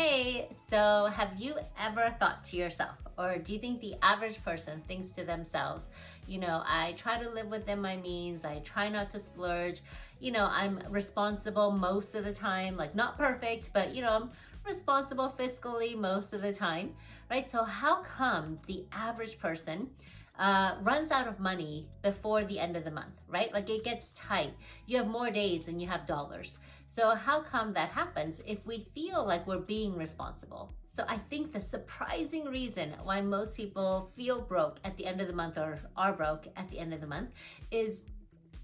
Hey, so have you ever thought to yourself, or do you think the average person thinks to themselves, I try to live within my means, I try not to splurge, I'm responsible most of the time, like not perfect, but I'm responsible fiscally most of the time, right? So how come the average person runs out of money before the end of the month, right? Like it gets tight. You have more days than you have dollars. So how come that happens if we feel like we're being responsible? So I think the surprising reason why most people feel broke at the end of the month or are broke at the end of the month is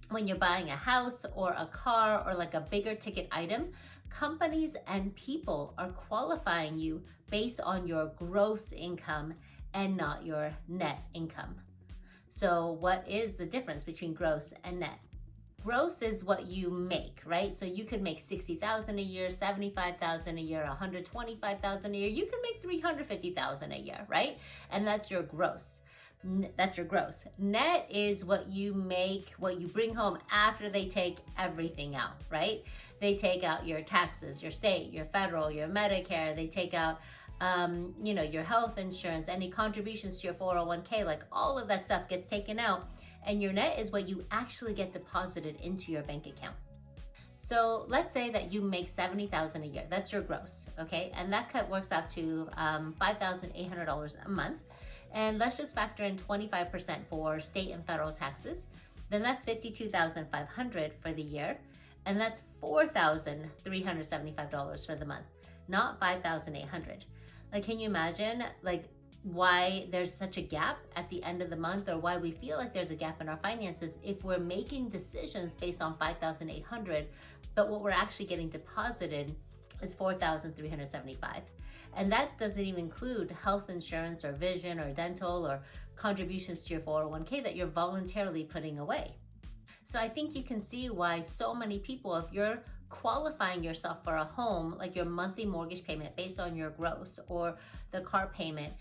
when you're buying a house or a car or like a bigger ticket item, companies and people are qualifying you based on your gross income and not your net income. So what is the difference between gross and net? Gross is what you make, right? So you could make 60,000 a year, 75,000 a year, 125,000 a year. You could make 350,000 a year, right? And that's your gross. That's your gross. Net is what you make, what you bring home after they take everything out, right? They take out your taxes, your state, your federal, your Medicare. They take out your health insurance, any contributions to your 401k, like all of that stuff gets taken out, and your net is what you actually get deposited into your bank account. So let's say that you make 70,000 a year. That's your gross, okay? And that works out to $5,800 a month. And let's just factor in 25% for state and federal taxes. Then that's $52,500 for the year. And that's $4,375 for the month, not $5,800. Like, can you imagine why there's such a gap at the end of the month, or why we feel like there's a gap in our finances if we're making decisions based on 5,800, but what we're actually getting deposited is 4,375. And that doesn't even include health insurance or vision or dental or contributions to your 401k that you're voluntarily putting away. So I think you can see why so many people, if you're qualifying yourself for a home, like your monthly mortgage payment based on your gross, or the car payment,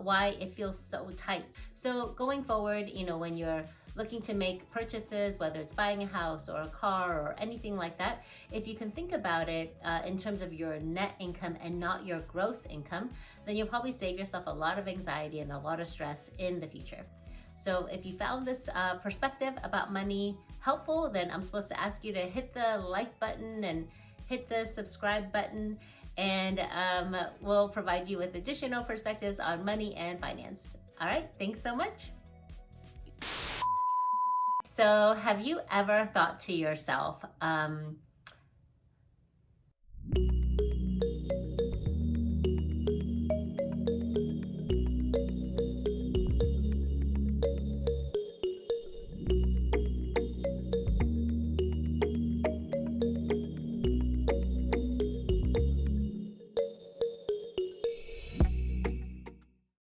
why it feels so tight. So going forward, when you're looking to make purchases, whether it's buying a house or a car or anything like that, if you can think about it in terms of your net income and not your gross income, then you'll probably save yourself a lot of anxiety and a lot of stress in the future. So if you found this perspective about money helpful, then I'm supposed to ask you to hit the like button and hit the subscribe button, and we'll provide you with additional perspectives on money and finance. All right, thanks so much. So have you ever thought to yourself,